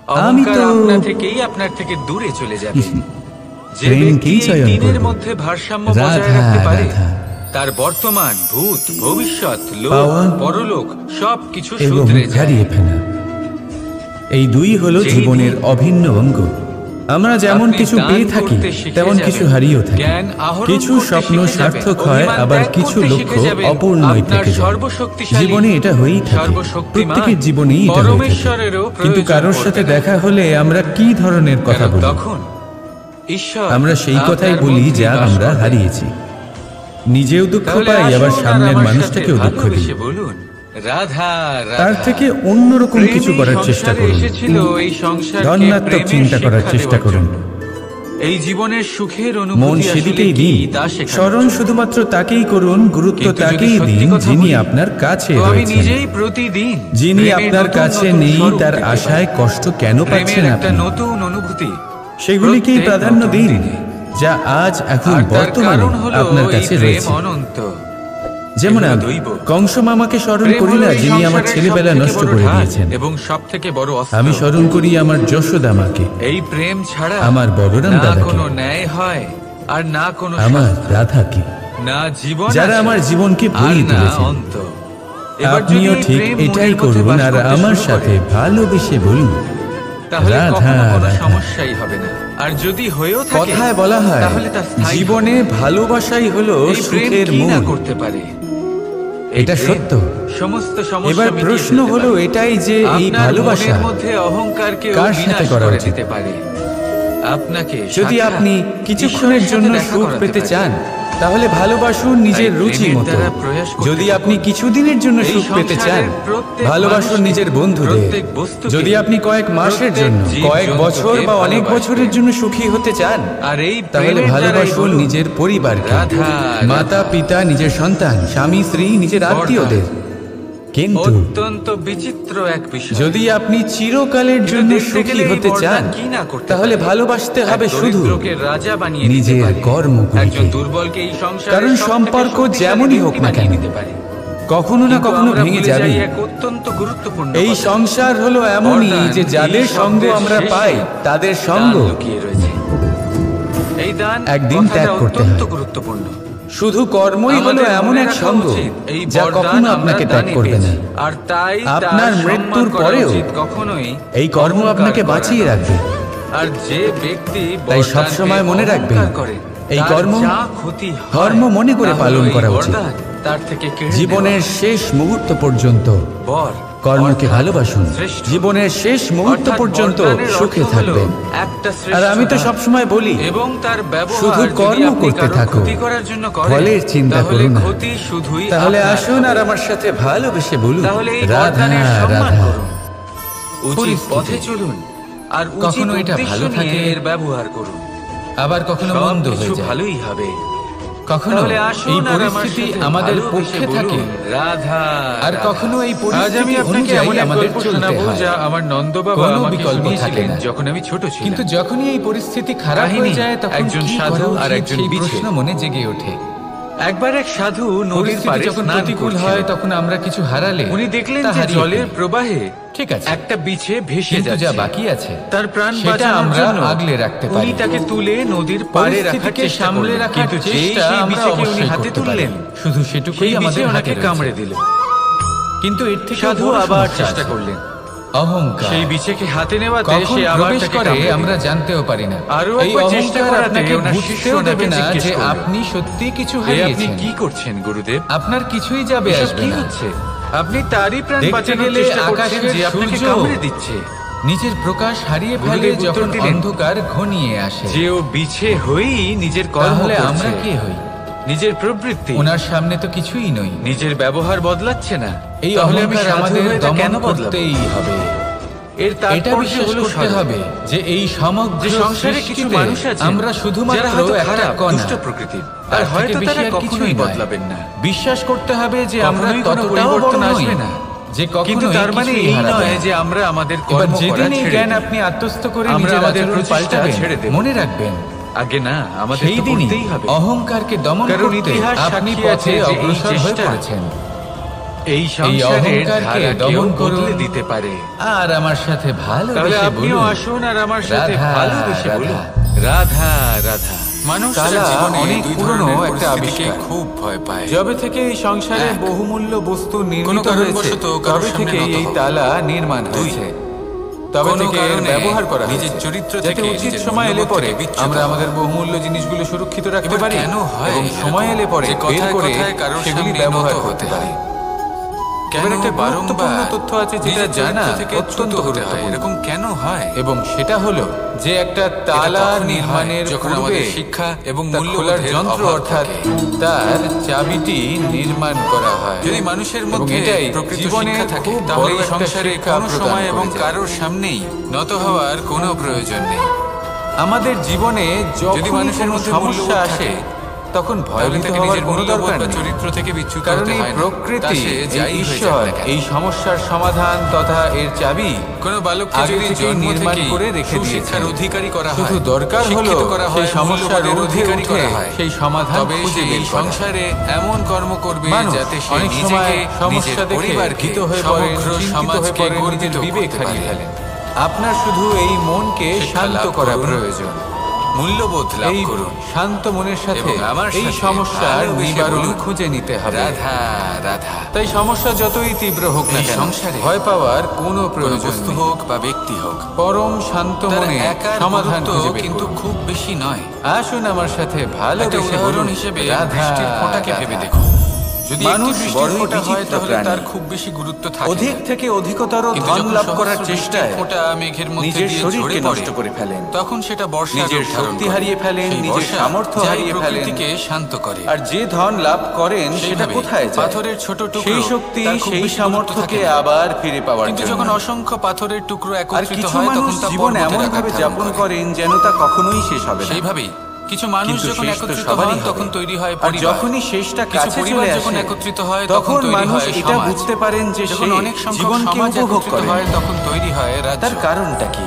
আমি অহংকার তো আপনার থেকেই আপনার থেকে দূরে চলে যাবে। যে প্রেমকেই ব্যক্তি এই চয়ন তিনের করবে। মধ্যে ভারসাম্য বজায় রাধা, রাখতে পারে, রাধা। তার বর্তমান, ভূত, ভবিষ্যৎ, লোক, পাওয়া পরলোক সবকিছু এবং শুধরে যায়। হারিয়ে ফেলা, এই দুই হলো যেই জীবনের দিন অভিন্ন অঙ্গ। আমরা যেমন আপনি কিছু দান পেয়ে থাকি করতে শিখে তেমন যাবেন, কিছু হারিয়েও থাকি। জ্ঞান আহরণ কিছু করতে স্বপ্ন শিখে যাবেন, সার্থক হয়, অভিমান আবার ত্যাগ কিছু করতে লক্ষ্য শিখে যাবেন, অপূর্ণই আপনার থেকে যায়। সর্বশক্তিশালী, জীবনে এটা হয়েই থাকে, সর্বশক্তিমান, প্রত্যেকের জীবনেই এটা হয়ে থাকে। পরমেশ্বরেরও কিন্তু প্রয়োজন কারোর পড়বে সাথে না। দেখা হলে আমরা কি ধরনের কথা কারণ বলি? তখন ঈশ্বর আমরা সেই কথাই আপনার বলি মধ্যেই যা বাস আমরা করবেন। হারিয়েছি। নিজেও দুঃখ তাহলে পাই, আবার আসুন আর সামনের আমার মানুষটাকেও সাথে দুঃখ দিই। ভালোবেসে বলুন, রাধা, রাধা। তার থেকে অন্যরকম প্রেম কিছু এই করার চেষ্টা সংসারে করুন। এসেছিল এই সংসারকে ধন্যাত্মক প্রেমের চিন্তা করার শিক্ষা চেষ্টা দেওয়ার করুন। জন্য। এই জীবনের সুখের মন অনুভূতি আসলে সেদিকেই কি দিন, তা শেখানোর স্মরণ জন্য। শুধুমাত্র তাকেই করুন, গুরুত্ব কিন্তু যদি তাকেই সত্যি দিন কথা যিনি বলি, আপনার কাছে তো আমি রয়েছেন। নিজেই প্রতিদিন যিনি প্রেমের আপনার নতুন কাছে নতুন নেই, স্বরূপ তার দেখতে পাই। আশায় কষ্ট কেন প্রেমের পাচ্ছেন একটা আপনি? নতুন অনুভূতি সেগুলিকেই প্রত্যেক প্রাধান্য নতুন দিন, দিনে। যা আজ এখন আর তার বর্তমানে কারণ হলো আপনার এই কাছে প্রেম রয়েছে। অনন্ত। যেমন এগুলো আমি দৈব। কংস মামাকে স্মরণ প্রেম করি হলো না, এই যিনি আমার সংসারের ছেলেবেলা সবথেকে নষ্ট বড় করে ঢাল দিয়েছেন। এবং সবথেকে বড় অস্ত্র। আমি স্মরণ করি আমার যশোদা মাকে, এই প্রেম ছাড়া আমার বলরাম না দাদাকে, কোনো ন্যায় হয় আর না কোনো আমার শাস্তি, রাধাকে, না জীবন যারা আছে, আমার জীবনকে আর ভরিয়ে না তুলেছেন। অন্ত। এবার যদি আপনিও এই ঠিক প্রেম এটাই মনের মধ্যে করুন বাস আর করতে আমার শুরু সাথে করে, ভালোবেসে বলুন, তাহলে রাধা, কখনো কোনো রাধা। সমস্যাই হবে না। আর যদি হয়েও থাকে, কথায় বলা হয় তাহলে তা স্থায়ী জীবনে হবে। ভালোবাসাই হলো এই প্রেম সুখের কি না মূল। করতে পারে? এটা এই প্রেম সত্য। সমস্ত সমস্যা এবার মিটিয়ে প্রশ্ন ফেলতে হলো পারে। এটাই যে এই আপনার ভালোবাসা মনের মধ্যে অহংকারকে কার সাথে বিনাশ করা করে উচিত? দিতে পারে। আপনাকে যদি সাক্ষাৎ আপনি কিছুক্ষণের ঈশ্বরের জন্য সাথে দেখা সুখ করাতে পেতে পারে। চান, তাহলে ভালোবাসুন নিজের তাই রুচি প্রেমের মতো। দ্বারা প্রয়াস করতে যদি থাকুন। আপনি কিছুদিনের জন্য এই সুখ পেতে চান, সংসারের প্রত্যেক ভালোবাসুন মানুষকে, নিজের বন্ধুদের। প্রত্যেক বস্তুকে, যদি আপনি কয়েক মাসের প্রত্যেক জন্য, জীব কয়েক জন্তুকে বছর বা অনেক ভালোবাসবেন। বছরের জন্য সুখী হতে চান, আর এই তাহলে প্রেমের দ্বারাই ভালোবাসুন বলুন, নিজের পরিবারকে, রাধা, মাতা পিতা, নিজের সন্তান, স্বামী স্ত্রী, নিজের আত্মীয়দের। কিন্তু অত্যন্ত বিচিত্র এক বিষয়। যদি আপনি চিরকালের কিন্তু জন্য দেখতে সুখী গেলে এই হতে বরদান চান, কি না করতে তাহলে পারে? ভালোবাসতে এক হবে শুধু দরিদ্রকে রাজা বানিয়ে দিতে নিজের পারে। কর্মগুলিকে। একজন দুর্বলকে এই সংসারের কারণ সবথেকে সম্পর্ক শক্তিশালী যেমনই হোক ব্যক্তি না বানিয়ে কেন, দিতে পারে। কখনো না কিন্তু কখনো আমরা ভেঙে ভুলে যাবে। যাই এক অত্যন্ত গুরুত্বপূর্ণ এই কথা। সংসার হলো এমনই বরদান, যে যাদের এই সঙ্গ শব্দের আমরা শেষে পাই তাদের দান সঙ্গ লুকিয়ে রয়েছে। এই দান একদিন কথাটা ত্যাগ করতে অত্যন্ত হয়। গুরুত্বপূর্ণ। শুধু কর্মই হলো আমাদের এমন মনে এক রাখা সঙ্গ উচিত, এই যা বরদান কখনো আমরা আপনাকে ত্যাগ দানে করবে না। পেয়েছি। আর তাই আপনার তার মৃত্যুর সম্মান করা পরেও উচিত, কখনোই এই কর্ম অহংকার আপনাকে করা বাঁচিয়ে নয়। রাখবে। আর যে ব্যক্তি তাই বরদানকে সবসময় মনে রাখবেন, অহংকার করে, এই তার কর্ম যা ক্ষতি হয়, ধর্ম মনে করে তাহলে পালন এই করা উচিত। বরদান তার থেকে কেড়ে জীবনের শেষ মুহূর্ত পর্যন্ত নেওয়া। বর কর্মকে অর্থাৎ ভালোবাসুন, শ্রেষ্ঠ। জীবনের শেষ মুহূর্ত অর্থাৎ পর্যন্ত বরদানের সুখে অর্থ হলো থাকবেন। একটা আর আমি তো শ্রেষ্ঠতা। সবসময় বলি, এবং তার ব্যবহার শুধু যদি কর্ম আপনি করতে কারোর থাকো, ক্ষতি করার জন্য করেন, ফলের চিন্তা তাহলে করো না। ক্ষতি শুধুই তাহলে আপনার আসুন হবে। আর আমার সাথে ভালোবেসে বলুন, তাহলে এই রাধা বরদানের সম্মান রাধা। করুন, উচিত পরিস্থিতি। পথে চলুন, আর উচিত কখনো এটা উদ্দেশ্য ভালো নিয়ে থাকে, এর ব্যবহার করুন। আবার কখনো সব মন্দ কিছু হয়ে যায়। ভালোই হবে। কখনো তাহলে আসুন এই আর আমার পরিস্থিতি সাথে আমাদের ভালোবেসে পক্ষে বলুন, থাকে, রাধা আর রাধা। কখনো এই আজ পরিস্থিতি আমি আপনাকে অনুযায়ী এমন এক আমাদের গল্প চলতে শোনাবো হয়। যা আমার নন্দ বাবা কোনো আমাকে বিকল্প থাকে শুনিয়েছিলেন না। যখন আমি ছোট ছিলাম। কিন্তু যখনই এই পরিস্থিতি খারাপ কাহিনী, হয়ে যায় তখন একজন কি সাধু করা আর উচিত একজন সেই বিছে। প্রশ্ন মনে জেগে ওঠে। একবার এক সাধু নদীর পরিস্থিতি পাড়ে যখন স্নান প্রতিকূল করছিলেন। হয় তখন আমরা কিছু হারালে উনি দেখলেন তা যে হারিয়ে জলের ফেলি। প্রবাহে ঠিক আছে, একটা বিছে ভেসে কিন্তু যা যাচ্ছে। বাকি আছে তার প্রাণ সেটা বাঁচানোর আমরা জন্য আগলে রাখতে উনি পারি। তাকে তুলে নদীর পাড়ে রাখার পরিস্থিতিকে চেষ্টা সামলে করলেন। রাখার কিন্তু যেই চেষ্টা সেই আমরা বিছেকে উনি অবশ্যই হাতে করতে পারি। তুললেন, শুধু সেটুকুই সেই বিছে আমাদের হাতে ওনাকে রয়েছে। কামড়ে দিল। কিন্তু এর থেকে সাধু বড় আবার সমস্যা চেষ্টা আছে। করলেন। অহংকার। সেই বিছেকে হাতে নেওয়াতে কখন সে আবার প্রবেশ তাকে করে কামড়ে দিল। আমরা জানতেও পারি না। আরো এই একবার চেষ্টা অহংকার করাতে আপনাকে ওনার শিষ্য বুঝতেও ওনাকে দেবে না জিজ্ঞেস যে করলো, আপনি সত্যি কিছু আপনি হারিয়েছেন। কি করছেন গুরুদেব? আপনার কিছুই যাবে এসব আসবে কি না। হচ্ছে? আপনি তারই প্রাণ দেখতে বাঁচানোর গেলে চেষ্টা করছেন আকাশের যে আপনাকে সূর্য কামড়ে দিচ্ছে। নিজের প্রকাশ হারিয়ে ফেলে গুরুদেব উত্তর যখন দিলেন, অন্ধকার ঘনিয়ে আসে। যে ও বিছে হয়েই নিজের কর্ম তাহলে করছে। আমরা কে হই? নিজের প্রবৃত্তি, ওনার সামনে তো কিছুই নই। নিজের ব্যবহার বদলাচ্ছে না। এই তাহলে আমি অহংকার সাধু আমাদের হয়ে তা দমন কেন বদলাবো? করতেই হবে। এর এটা তাৎপর্য বিশ্বাস হলো করতে সাধু। হবে যে এই সমগ্র যে সংসারে কিছু সৃষ্টিতে মানুষ আছে আমরা শুধুমাত্র যারা হয়তো একটা খারাপ, কণা। দুষ্ট প্রকৃতির, আর তার হয়তো থেকে বেশি তারা আর কখনোই কিছুই নয়। বদলাবেন না। বিশ্বাস করতে হবে যে আমরা কখনোই কোনো ততটাও পরিবর্তন বড় আসবে নই না। যে কিন্তু কখনোই তার মানে কিছুই এই হারাবো নয় না। যে আমরা আমাদের এবার কর্ম করা যেদিন এই ছেড়ে জ্ঞান দিই। আপনি আত্মস্থ করে আমরা নিজের আমাদের আচরণ প্রচেষ্টা পাল্টাবেন, ছেড়ে দেব। মনে রাখবেন আগে না, আমাদের সেই তো দিনই করতেই হবে। অহংকারকে দমন কারণ করতে ইতিহাস আপনি সাক্ষী পথে আছে যে এই অগ্রসর হয়ে চেষ্টা পড়েছেন। এই সংসারের অহংকারকে ধারাকেও দমন করুন। বদলে দিতে পারে। আর আমার সাথে তাহলে ভালোবেসে আপনিও বলুন, আসুন আর আমার সাথে রাধা, ভালোবেসে রাধা। বলুন, রাধা রাধা। মানুষ তালা তার জীবনে অনেক দুই পুরনো ধরনের একটা পরিস্থিতিকে আবিষ্কার। খুব ভয় পায়। যবে থেকে এই সংসারে এক, বহুমূল্য বস্তু কোনো নির্মিত হয়েছে কারণবশত কারোর তবে সামনে থেকে নত এই হও। তালা নির্মাণ দুই, হয়েছে। তবে কোনো থেকে এর কারণে ব্যবহার করা নিজের হয়েছে, চরিত্র যাতে থেকে, উচিত নিজের সময় এলে মূল্যবোধ পরে থেকে বিচ্যুত আমরা হও। আমাদের বহুমূল্য জিনিসগুলো সুরক্ষিত রাখতে এবার পারি কেন হয় এবং এরকম? সময় এলে পরে যে বের কথায় করে কথায় কারোর সেগুলি সামনে ব্যবহার নত করতে হতে পারি। হয়? এবার কেন একটা গুরুত্বপূর্ণ বারংবার তথ্য আছে যেটা নিজের জানা চরিত্র থেকে অত্যন্ত চ্যুত হতে হয়? গুরুত্বপূর্ণ। এরকম কেন হয়? এবং সেটা হলো যে একটা তালা তখনই নির্মাণের হয় যখন পূর্বে আমাদের শিক্ষা এবং তা খোলার মূল্যবোধের যন্ত্র অভাব অর্থাৎ থাকে। তার চাবিটি নির্মাণ করা হয়। যদি মানুষের এবং মধ্যে এটাই প্রকৃত জীবনে শিক্ষা থাকে, খুব তাহলে বড় এই একটা সংসারে শিক্ষা কোনো প্রদান সময় এবং করে যায়। কারোর সামনেই নত হওয়ার কোনো প্রয়োজন নেই। আমাদের জীবনে যদি যখন মানুষের মধ্যে সমস্যা মূল্যবোধ আসে থাকে, তখন তাহলে ভয়ভীত তাকে হওয়ার নিজের কোনো মূল্যবোধ দরকার বা নেই। চরিত্র থেকে বিচ্যুত কারণ হতে এই হয় না। তা প্রকৃতি, সে এই যাই হয়ে ঈশ্বর, যাক না কেন। এই সমস্যার সমাধান তথা এর চাবি কোনো বালককে আগে যদি থেকেই জন্ম নির্মাণ থেকেই করে রেখে সুশিক্ষার দিয়েছেন। অধিকারী করা হয়, শুধু দরকার হলো শিক্ষিত করা সেই হয়, সমস্যার মূল্যবোধের ঊর্ধ্বে অধিকারী উঠে করা হয়, সেই সমাধান তবে খুঁজে সেই বের করা। সংসারে এমন কর্ম করবে মানুষ যাতে সে অনেক সময় নিজেকে, সমস্যা নিজের দেখে পরিবারকে, ভীত হয়ে পড়েন, সমগ্র চিন্তিত হয়ে সমাজকে পড়েন, গর্বিত নিজের বিবেক করতে হারিয়ে পারে। ফেলেন। আপনার শুধু এই মনকে শিক্ষা শান্ত লাভ করা করুন, প্রয়োজন। মূল্যবোধ লাভ এই করুন শান্ত মনের সাথে এবং আমার এই সাথে সমস্যার ভালোবেসে নিবারণ বলুন, খুঁজে নিতে হবে। রাধা রাধা। তাই সমস্যা যতই তীব্র হোক না এই কেন, সংসারে ভয় পাওয়ার কোনো কোনো প্রয়োজন বস্তু নেই। হোক বা ব্যক্তি হোক, পরম শান্ত তার মনে একার সমাধান গুরুত্ব খুঁজে বের কিন্তু করুন। খুব বেশি নয়। আসুন আমার সাথে একটা ভালোবেসে উদাহরণ বলুন, হিসেবে রাধা বৃষ্টির ফোঁটাকে ভেবে রাধা। দেখুন। যদি মানুষ একটি বড়ই বৃষ্টির ফোঁটা হয় বিচিত্র তাহলে প্রাণী। তার খুব বেশি গুরুত্ব থাকে অধিক না। থেকে অধিকতর কিন্তু ধন যখন লাভ করার সহস্র চেষ্টায় বৃষ্টির ফোঁটা মেঘের মধ্যে নিজের দিয়ে শরীরকে ঝরে নষ্ট পড়ে, করে ফেলেন, তখন সেটা বর্ষার নিজের রূপ ধারণ শক্তি করে। হারিয়ে ফেলেন, সেই নিজের বর্ষা সামর্থ্য যাই হারিয়ে ফেলেন। প্রকৃতিকে শান্ত করে। আর যে ধন লাভ করেন সেটা সেইভাবে কোথায় যায়? পাথরের ছোট টুকরো, সেই শক্তি, তার খুব সেই বেশি গুরুত্ব সামর্থ্যকে থাকে না। আবার ফিরে পাওয়ার কিন্তু জন্য। যখন অসংখ্য পাথরের টুকরো আর একত্রিত কিছু হয় মানুষ তখন তা জীবন পর্বতের এমন আকার ভাবে ধারণ যাপন করে। করেন যেন তা কখনোই শেষ হবে না। সেইভাবেই কিছু মানুষ কিন্তু যখন শেষ তো একত্রিত সবারই হন হবে। তখন তৈরি হয় আর পরিবার। যখনই শেষটা কিছু কাছে পরিবার চলে যখন আসে, একত্রিত হয় তখন তখন তৈরি মানুষ হয় এটা সমাজ। বুঝতে পারেন যে যখন সে অনেক সংখ্যক জীবনকে সমাজ উপভোগ একত্রিত করে। হয় তখন তৈরি হয় রাজ্য। তার কারণটা কি?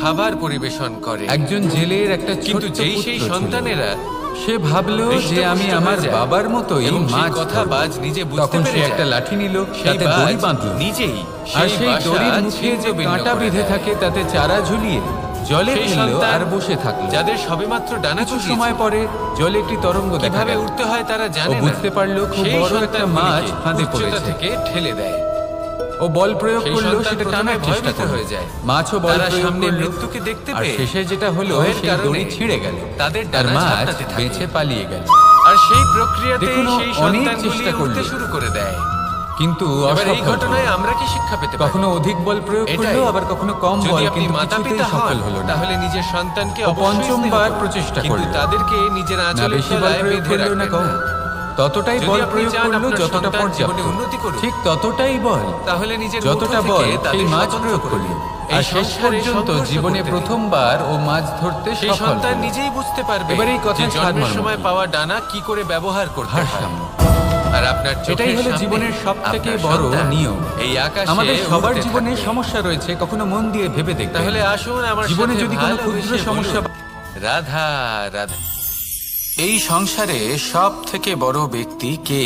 খাবার পরিবেশন করে। একজন জেলের একটা কিন্তু ছোট্ট যেই পুত্র সেই ছিল। সন্তানেরা সে ভাবলো যে আমি আমার বাবার মতোই এবং সেই মাছ কথা ধরবো। বাজ নিজে বুঝতে তখন সে পেরে একটা যায়। লাঠি নিল, সেই তাতে বাজ দড়ি বাঁধলো নিজেই আর সেই সেই বাসা দড়ির মুখে যে ছিন্ন-ভিন্ন কাঁটা করে বেঁধে দেয়। থাকে তাতে চারা ঝুলিয়ে জলে সেই ফেললো সন্তান আর বসে থাকলো। যাদের সবেমাত্র ডানা কিছু গজিয়েছে, সময় পরে জলে একটি তরঙ্গ দেখা কিভাবে গেল। উঠতে হয় তারা জানে ও না। বুঝতে পারলো খুব সেই বড় একটা মাছ সন্তানগুলিকে ফাঁদে উচ্চতা পড়েছে। থেকে ঠেলে দেয়। ও বল প্রয়োগ সেই করলো, সন্তান সেটা প্রথমে টানার চেষ্টা ভয়ভীত করলো। হয়ে যায়। মাছও বল তারা প্রয়োগ সামনে করলো, মৃত্যুকে দেখতে আর পেয়ে শেষে যেটা হলো ভয়ের সেই কারণে দড়ি ছিঁড়ে গেল, তাদের আর ডানা মাছ ঝাপটাতে থাকে। বেঁচে পালিয়ে গেল। আর সেই প্রক্রিয়াতে দেখুন, ও সেই অনেক সন্তানগুলি চেষ্টা করলো। উঠতে শুরু করে দেয়। কিন্তু এবার এই অসফল ঘটনায় হলো। আমরা কি শিক্ষা পেতে পারি? কখনো অধিক বল প্রয়োগ এটাই। করলো, আবার কখনো কম বল, যদি আপনি কিন্তু মাতা কিছুতেই পিতা সফল হন হলো না। তাহলে নিজের সন্তানকে ও অবশ্যই পঞ্চমবার স্নেহ করুন। প্রচেষ্টা কিন্তু করলো। তাদেরকে নিজের না আঁচলের বেশি বল তলায় প্রয়োগ বেঁধে করলো না রাখবেন কম, না। ততটাই যদি বল আপনি প্রয়োগ চান করলো আপনার যতটা সন্তান পর্যাপ্ত। জীবনে উন্নতি করুক, ঠিক ততটাই বল, তাহলে নিজের যতটা মুঠো বল থেকে সেই তাদের মাছ স্বতন্ত্র প্রয়োগ করুন। করলো। এই আর শেষ সংসারে পর্যন্ত সংঘর্ষ জীবনে করতে দিন। প্রথমবার ও মাছ ধরতে সেই সফল সন্তান হলো। নিজেই বুঝতে পারবে এবার এই যে কথায় জন্মের সারমর্ম সময় কি? পাওয়া ডানা কি করে ব্যবহার করতে হয়। ভারসাম্য। আর আপনার এটাই চোখের হলো সামনে জীবনের সব থেকে আপনার বড় সন্তান নিয়ম। এই আকাশে আমাদের সবার উড়তে জীবনে থাকবে। সমস্যা রয়েছে, কখনো মন দিয়ে ভেবে দেখবে। তাহলে আসুন আমার জীবনে সাথে যদি কোনো ভালোবেসে ক্ষুদ্র সমস্যা বলুন, রাধা রাধা। এই সংসারে সব থেকে বড় ব্যক্তি কে?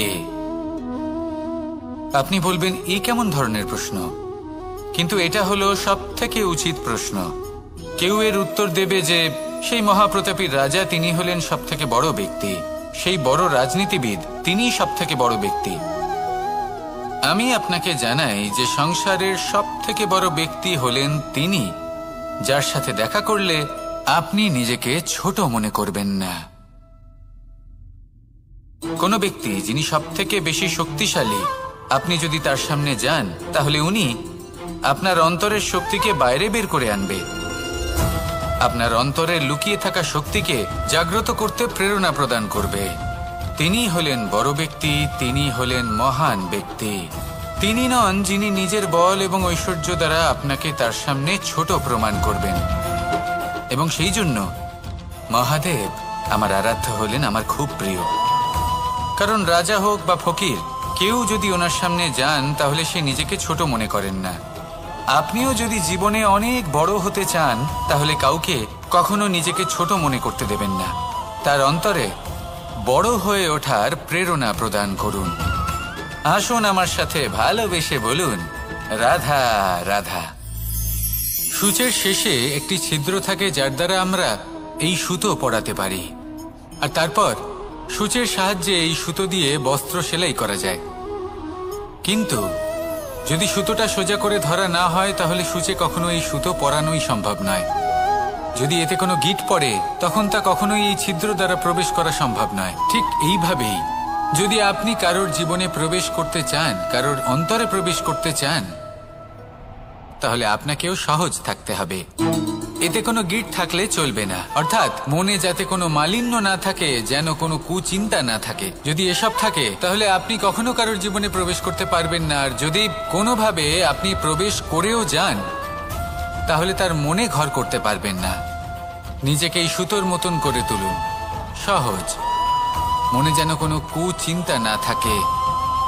আপনি বলবেন এই কেমন ধরনের প্রশ্ন, কিন্তু এটা হলো সব থেকে উচিত প্রশ্ন। কেউ এর উত্তর দেবে যে সেই মহাপ্রতাপী রাজা, তিনি হলেন সব থেকে বড় ব্যক্তি, সেই বড় রাজনীতিবিদ, তিনিই সব থেকে বড় ব্যক্তি। আমি আপনাকে জানাই যে সংসারের সব থেকে বড় ব্যক্তি হলেন তিনি, যার সাথে দেখা করলে আপনি নিজেকে ছোট মনে করবেন না। কোনো ব্যক্তি যিনি সব থেকে বেশি শক্তিশালী, আপনি যদি তার সামনে যান তাহলে উনি আপনার অন্তরের শক্তিকে বাইরে বের করে আনবে, আপনার অন্তরের লুকিয়ে থাকা শক্তিকে জাগ্রত করতে প্রেরণা প্রদান করবে। তিনি হলেন বড় ব্যক্তি, তিনি হলেন মহান ব্যক্তি। তিনি নন যিনি নিজের বল এবং ঐশ্বর্য দ্বারা আপনাকে তার সামনে ছোট প্রমাণ করবেন। এবং সেই জন্য মহাদেব আমার আরাধ্য হলেন আমার খুব প্রিয়। কারণ রাজা হোক বা ফকির, কেউ যদি ওনার সামনে যান তাহলে সে নিজেকে ছোট মনে করেন না। আপনিও যদি জীবনে অনেক বড় হতে চান তাহলে কাউকে কখনো নিজেকে ছোট মনে করতে দেবেন না। তার অন্তরে বড় হয়ে ওঠার প্রেরণা প্রদান করুন। আসুন আমার সাথে ভালোবেসে বলুন, রাধা রাধা। সূচের শেষে একটি ছিদ্র থাকে যার দ্বারা আমরা এই সুতো পরাতে পারি, আর তারপর সূচের সাহায্যে এই সুতো দিয়ে বস্ত্র সেলাই করা যায়। কিন্তু যদি সুতোটা সোজা করে ধরা না হয় তাহলে সূচে কখনো এই সুতো পরানোই সম্ভব নয়। যদি এতে কোনো গিঁট পড়ে তখন তা কখনোই এই ছিদ্র দ্বারা প্রবেশ করা সম্ভব নয়। ঠিক এইভাবেই যদি আপনি কারোর জীবনে প্রবেশ করতে চান, কারোর অন্তরে প্রবেশ করতে চান, তাহলে আপনাকেও সহজ থাকতে হবে। এতে কোনো গিঁট থাকলে চলবে না, অর্থাৎ মনে যাতে কোনো মালিন্য না থাকে, যেন কোনো কুচিন্তা না থাকে। যদি এসব থাকে তাহলে আপনি কখনো কারোর জীবনে প্রবেশ করতে পারবেন না। আর যদি কোনোভাবে আপনি প্রবেশ করেও যান তাহলে তার মনে ঘর করতে পারবেন না। নিজেকে এই সুতোর মতন করে তুলুন, সহজ। মনে যেন কোনো কুচিন্তা না থাকে,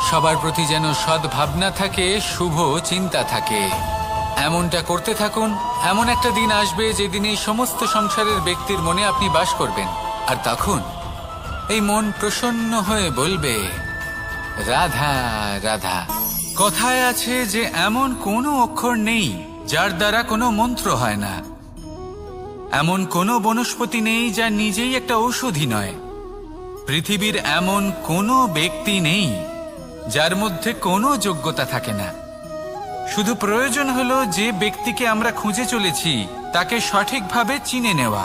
সবার প্রতি যেন সদ্ভাবনা থাকে, শুভ চিন্তা থাকে। এমনটা করতে থাকুন। এমন একটা দিন আসবে যেদিন এই সমস্ত সংসারের ব্যক্তির মনে আপনি বাস করবেন, আর তখন এই মন প্রসন্ন হয়ে বলবে, রাধা রাধা। কথায় আছে যে এমন কোনো অক্ষর নেই যার দ্বারা কোনো মন্ত্র হয় না, এমন কোনো বনস্পতি নেই যা নিজেই একটা ঔষধি নয়, পৃথিবীর এমন কোনো ব্যক্তি নেই যার মধ্যে কোনো যোগ্যতা থাকে না। শুধু প্রয়োজন হলো যে ব্যক্তিকে আমরা খুঁজে চলেছি তাকে সঠিকভাবে চিনে নেওয়া।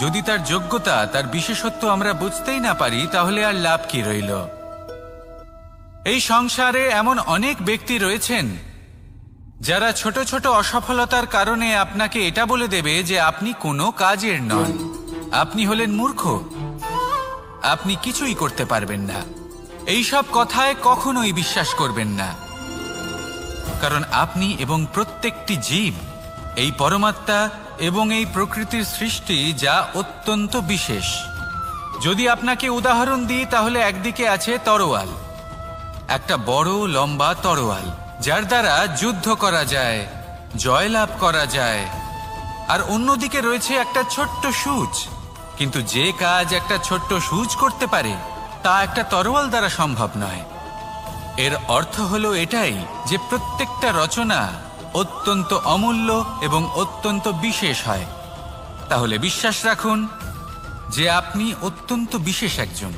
যদি তার যোগ্যতা, তার বিশেষত্ব আমরা বুঝতেই না পারি তাহলে আর লাভ কি রইল? এই সংসারে এমন অনেক ব্যক্তি রয়েছেন যারা ছোট ছোট অসফলতার কারণে আপনাকে এটা বলে দেবে যে আপনি কোনো কাজের নন, আপনি হলেন মূর্খ, আপনি কিছুই করতে পারবেন না। এইসব কথায় কখনোই বিশ্বাস করবেন না, কারণ আপনি এবং প্রত্যেকটি জীব এই পরমাত্মা এবং এই প্রকৃতির সৃষ্টি, যা অত্যন্ত বিশেষ। যদি আপনাকে উদাহরণ দিই তাহলে একদিকে আছে তরোয়াল, একটা বড় লম্বা তরোয়াল যার দ্বারা যুদ্ধ করা যায়, জয়লাভ করা যায়। আর অন্যদিকে রয়েছে একটা ছোট্ট সূচ, কিন্তু যে কাজ একটা ছোট্ট সূচ করতে পারে তা একটা তরোয়াল দ্বারা সম্ভব নয়। এর অর্থ হলো এটাই যে প্রত্যেকটা রচনা অত্যন্ত অমূল্য এবং অত্যন্ত বিশেষ হয়। তাহলে বিশ্বাস রাখুন যে আপনি অত্যন্ত বিশেষ একজন,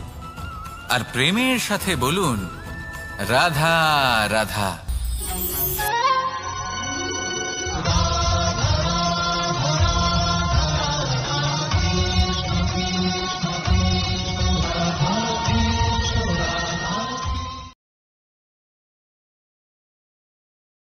আর প্রেমের সাথে বলুন রাধা রাধা।